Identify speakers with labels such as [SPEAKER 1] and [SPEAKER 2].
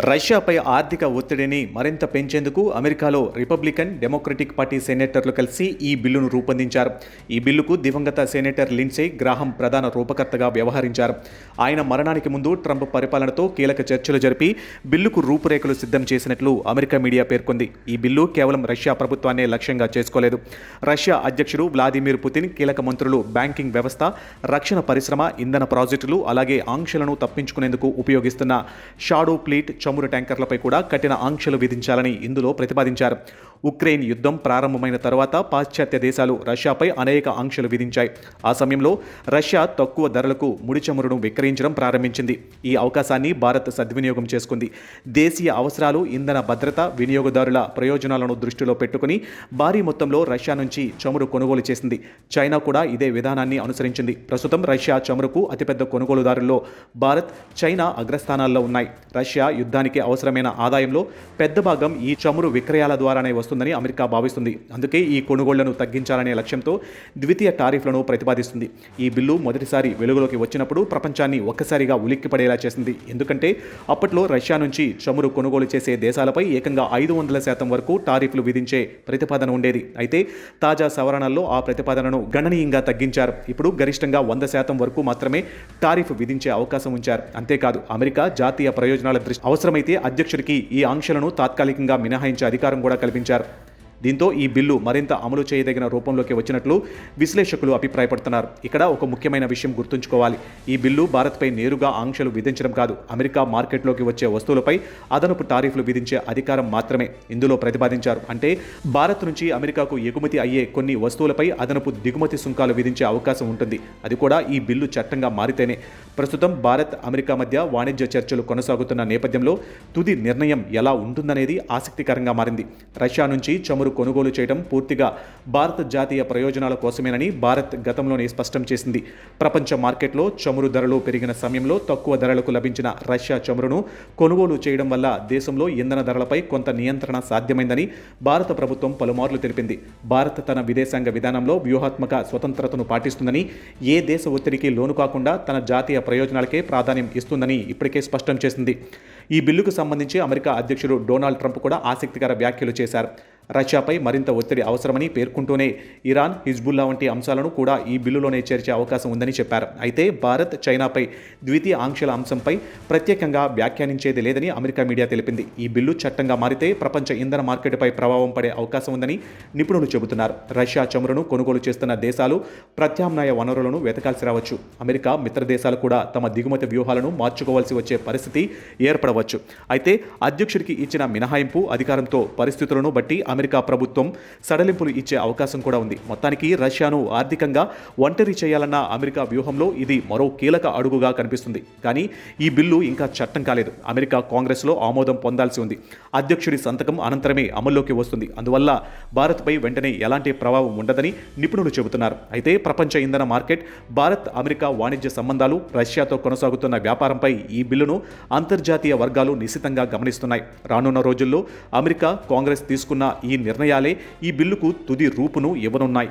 [SPEAKER 1] రష్యాపై ఆర్థిక ఒత్తిడిని మరింత పెంచేందుకు అమెరికాలో రిపబ్లికన్, డెమోక్రటిక్ పార్టీ సెనేటర్లు కలిసి ఈ బిల్లును రూపొందించారు. ఈ బిల్లుకు దివంగత సెనేటర్ లిండ్సే గ్రాహం ప్రధాన రూపకర్తగా వ్యవహరించారు. ఆయన మరణానికి ముందు ట్రంప్ పరిపాలనతో కీలక చర్చలు జరిపి బిల్లుకు రూపురేఖలు సిద్ధం చేసినట్లు అమెరికా మీడియా పేర్కొంది. ఈ బిల్లు కేవలం రష్యా ప్రభుత్వాన్నే లక్ష్యంగా చేసుకోలేదు. రష్యా అధ్యక్షుడు వ్లాదిమిర్ పుతిన్, కీలక మంత్రులు బ్యాంకింగ్ వ్యవస్థ, రక్షణ పరిశ్రమ, ఇంధన ప్రాజెక్టులు, అలాగే ఆంక్షలను తప్పించుకునేందుకు ఉపయోగిస్తున్న షాడో ఫ్లీట్ చమురు ట్యాంకర్లపై కూడా కఠిన ఆంక్షలు విధించాలని ఇందులో ప్రతిపాదించారు. ఉక్రెయిన్ యుద్ధం ప్రారంభమైన తర్వాత పాశ్చాత్య దేశాలు రష్యాపై అనేక ఆంక్షలు విధించాయి. ఆ సమయంలో రష్యా తక్కువ ధరలకు ముడి చమురును విక్రయించడం ప్రారంభించింది. ఈ అవకాశాన్ని భారత్ సద్వినియోగం చేసుకుంది. దేశీయ అవసరాలు, ఇంధన భద్రత, వినియోగదారుల ప్రయోజనాలను దృష్టిలో పెట్టుకుని భారీ మొత్తంలో రష్యా నుంచి చమురు కొనుగోలు చేసింది. చైనా కూడా ఇదే విధానాన్ని అనుసరించింది. ప్రస్తుతం రష్యా చమురుకు అతిపెద్ద కొనుగోలుదారుల్లో భారత్, చైనా అగ్రస్థానాల్లో ఉన్నాయి. రష్యా యుద్ధానికి అవసరమైన ఆదాయంలో పెద్ద భాగం ఈ చమురు విక్రయాల ద్వారానే వస్తుందని అమెరికా భావిస్తుంది. అందుకే ఈ కొనుగోళ్లను తగ్గించాలనే లక్ష్యంతో ద్వితీయ టారిఫ్లను ప్రతిపాదిస్తుంది. ఈ బిల్లు మొదటిసారి వెలుగులోకి వచ్చినప్పుడు ప్రపంచాన్ని ఒక్కసారిగా ఉలిక్కిపడేలా చేసింది. ఎందుకంటే అప్పట్లో రష్యా నుంచి చమురు కొనుగోలు చేసే దేశాలపై ఏకంగా 500% వరకు టారిఫ్లు విధించే ప్రతిపాదన ఉండేది. అయితే తాజా సవరణల్లో ఆ ప్రతిపాదనను గణనీయంగా తగ్గించారు. ఇప్పుడు గరిష్టంగా 100% వరకు మాత్రమే టారిఫ్ విధించే అవకాశం ఉంచారు. అంతేకాదు, అమెరికా జాతీయ ప్రయోజనాల దృష్టి అవసరమైతే అధ్యక్షుడికి ఈ ఆంక్షలను తాత్కాలికంగా మినహాయించే అధికారం కూడా కల్పించారు. దీంతో ఈ బిల్లు మరింత అమలు చేయదగిన రూపంలోకి వచ్చినట్లు విశ్లేషకులు అభిప్రాయపడుతున్నారు. ఇక్కడ ఒక ముఖ్యమైన విషయం గుర్తుంచుకోవాలి. ఈ బిల్లు భారత్పై నేరుగా ఆంక్షలు విధించడం కాదు, అమెరికా మార్కెట్లోకి వచ్చే వస్తువులపై అదనపు టారిఫ్లు విధించే అధికారం మాత్రమే ఇందులో ప్రతిపాదించారు. అంటే భారత్ నుంచి అమెరికాకు ఎగుమతి అయ్యే కొన్ని వస్తువులపై అదనపు దిగుమతి సుంకాలు విధించే అవకాశం ఉంటుంది. అది కూడా ఈ బిల్లు చట్టంగా మారితేనే. ప్రస్తుతం భారత్, అమెరికా మధ్య వాణిజ్య చర్చలు కొనసాగుతున్న నేపథ్యంలో తుది నిర్ణయం ఎలా ఉంటుందనేది ఆసక్తికరంగా మారింది. రష్యా నుంచి చమురు కొనుగోలు చేయడం పూర్తిగా భారత జాతీయ ప్రయోజనాల కోసమేనని భారత్ గతంలోనే స్పష్టం చేసింది. ప్రపంచ మార్కెట్లో చమురు ధరలు పెరిగిన సమయంలో తక్కువ ధరలకు లభించిన రష్యా చమురును కొనుగోలు చేయడం వల్ల దేశంలో ఇంధన ధరలపై కొంత నియంత్రణ సాధ్యమైందని భారత ప్రభుత్వం పలుమార్లు తెలిపింది. భారత్ తన విదేశాంగ విధానంలో వ్యూహాత్మక స్వతంత్రతను పాటిస్తుందని, ఏ దేశ ఒత్తిడికి లోను కాకుండా తన జాతీయ ప్రయోజనాలకే ప్రాధాన్యం ఇస్తుందని ఇప్పటికే స్పష్టం చేసింది. ఈ బిల్లుకు సంబంధించి అమెరికా అధ్యక్షుడు డొనాల్డ్ ట్రంప్ కూడా ఆసక్తికర వ్యాఖ్యలు చేశారు. రష్యాపై మరింత ఒత్తిడి అవసరమని పేర్కొంటూనే ఇరాన్, హిజ్బుల్లా వంటి అంశాలను కూడా ఈ బిల్లులోనే చేర్చే అవకాశం ఉందని చెప్పారు. అయితే భారత్, చైనాపై ద్వితీయ ఆంక్షల అంశంపై ప్రత్యేకంగా వ్యాఖ్యానించేది లేదని అమెరికా మీడియా తెలిపింది. ఈ బిల్లు చట్టంగా మారితే ప్రపంచ ఇంధన మార్కెట్పై ప్రభావం పడే అవకాశం ఉందని నిపుణులు చెబుతున్నారు. రష్యా చమురును కొనుగోలు చేస్తున్న దేశాలు ప్రత్యామ్నాయ వనరులను వెతకాల్సి రావచ్చు. అమెరికా మిత్ర దేశాలు కూడా తమ దిగుమతి వ్యూహాలను మార్చుకోవాల్సి వచ్చే పరిస్థితి ఏర్పడవచ్చు. అయితే అధ్యక్షుడికి ఇచ్చిన మినహాయింపు అధికారంతో పరిస్థితులను బట్టి అమెరికా ప్రభుత్వం సడలింపులు ఇచ్చే అవకాశం కూడా ఉంది. మొత్తానికి రష్యాను ఆర్థికంగా ఒంటరి చేయాలన్న అమెరికా వ్యూహంలో ఇది మరో కీలక అడుగుగా కనిపిస్తుంది. కానీ ఈ బిల్లు ఇంకా చట్టం కాలేదు. అమెరికా కాంగ్రెస్లో ఆమోదం పొందాల్సి ఉంది. అధ్యక్షుడి సంతకం అనంతరమే అమల్లోకి వస్తుంది. అందువల్ల భారత్పై వెంటనే ఎలాంటి ప్రభావం ఉండదని నిపుణులు చెబుతున్నారు. అయితే ప్రపంచ ఇంధన మార్కెట్, భారత్, అమెరికా వాణిజ్య సంబంధాలు, రష్యాతో కొనసాగుతున్న వ్యాపారంపై ఈ బిల్లును అంతర్జాతీయ వర్గాలు నిశితంగా గమనిస్తున్నాయి. రానున్న రోజుల్లో అమెరికా, కాంగ్రెస్ తీసుకున్న ఈ నిర్ణయాలే ఈ బిల్లుకు తుది రూపును ఇవ్వనున్నాయి.